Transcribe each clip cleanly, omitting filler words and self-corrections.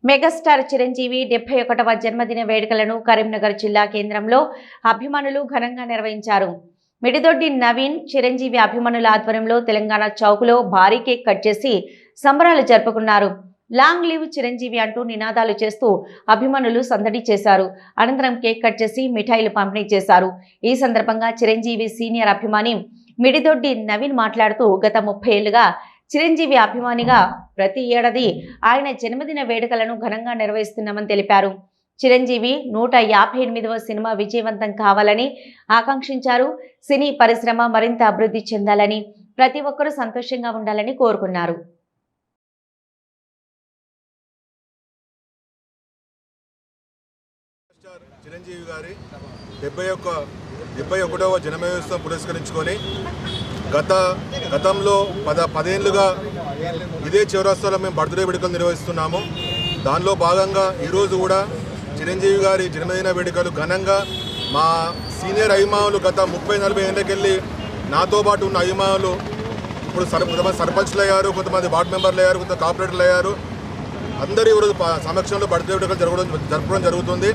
Megastar Chiranjeevi 71వ జన్మదిన వేడుకలను కరీంనగర్ జిల్లా కేంద్రంలో అభిమానులు ఘనంగా నిర్వహించారు. మిడిదొడ్డి నవీన్ చిరంజీవి అభిమానుల ఆధ్వర్యంలో తెలంగాణ చౌక్లో భారీ కేక్ కట్ చేసి సంబరాలు జరుపుకున్నారు. లాంగ్ లివ్ చిరంజీవి అంటూ నినాదాలు చేస్తూ అభిమానులు సందడి చేశారు. అనంతరం కేక్ కట్ చేసి మిఠాయిలు పంపిణీ చేశారు. ఈ సందర్భంగా చిరంజీవి సీనియర్ అభిమాని మిడిదొడ్డి నవీన్ మాట్లాడుతూ గత 30 ఏళ్లుగా చిరంజీవి అభిమానిగా ప్రతి ఏడాది ఆయన జన్మదిన వేడుకలను ఘనంగా నిర్వహిస్తున్నామని తెలిపారు. చిరంజీవి 158వ సినిమా విజయవంతం కావాలని ఆకాంక్షించారు. సినీ పరిశ్రమ మరింత అభివృద్ధి చెందాలని, ప్రతి ఒక్కరూ సంతోషంగా ఉండాలని కోరుకున్నారు. చిరంజీవి గారి 71వ జన్మదినోత్సవం పురస్కరించుకొని గతంలో 10 ఏళ్ళుగా ఇదే చౌరస్తాలో మేము బర్త్డే వేడుకలు నిర్వహిస్తున్నాము. దానిలో భాగంగా ఈరోజు కూడా చిరంజీవి గారి జన్మదిన వేడుకలు ఘనంగా మా సీనియర్ అభిమానులు గత 30-40 ఏళ్ళకెళ్ళి నాతో పాటు ఉన్న అభిమానులు ఇప్పుడు కొంతమంది సర్పంచ్లు అయ్యారు, కొంతమంది వార్డు మెంబర్లు అయ్యారు, కొంత కార్పొరేటర్లు అయ్యారు. అందరూ ఈరోజు సమక్షంలో బర్త్డే వేడుకలు జరపడం జరుగుతుంది.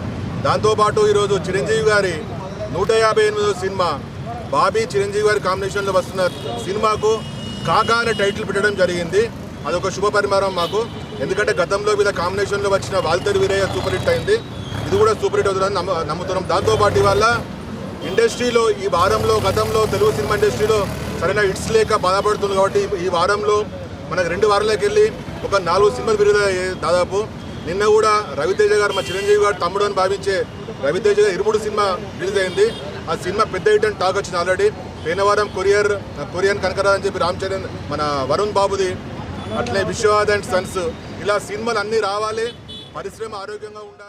దాంతోపాటు ఈరోజు చిరంజీవి గారి 158వ సినిమా బాబీ చిరంజీవి గారి కాంబినేషన్లో వస్తున్న సినిమాకు కాకా అనే టైటిల్ పెట్టడం జరిగింది. అదొక శుభ పరిమాణం మాకు. ఎందుకంటే గతంలో వీళ్ళ కాంబినేషన్లో వచ్చిన వాల్తేరు వీరయ్య సూపర్ హిట్ అయింది. ఇది కూడా సూపర్ హిట్ అవుతుందని నమ్ముతున్నాం. దాంతోపాటు ఇవాళ ఇండస్ట్రీలో ఈ వారంలో గతంలో తెలుగు సినిమా ఇండస్ట్రీలో సరైన హిట్స్ లేక బాధపడుతుంది. కాబట్టి ఈ వారంలో మనకు 2 వారాలకు వెళ్ళి ఒక 4 సినిమాలు విడుదల దాదాపు. నిన్న కూడా రవితేజ గారు మా చిరంజీవి గారు తమ్ముడు అని భావించే రవితేజ గారు 23 సినిమా రిలీజ్ అయింది. ఆ సినిమా పెద్ద హిట్ అని టాక్ వచ్చింది ఆల్రెడీ. పోయిన వారం కొరియన్ కనకరా అని చెప్పి రామ్ చరణ్ మన వరుణ్ బాబుది, అట్లే విశ్వనాథ్ అండ్ సన్స్, ఇలా సినిమాలు అన్నీ రావాలి, పరిశ్రమ ఆరోగ్యంగా ఉండాలి.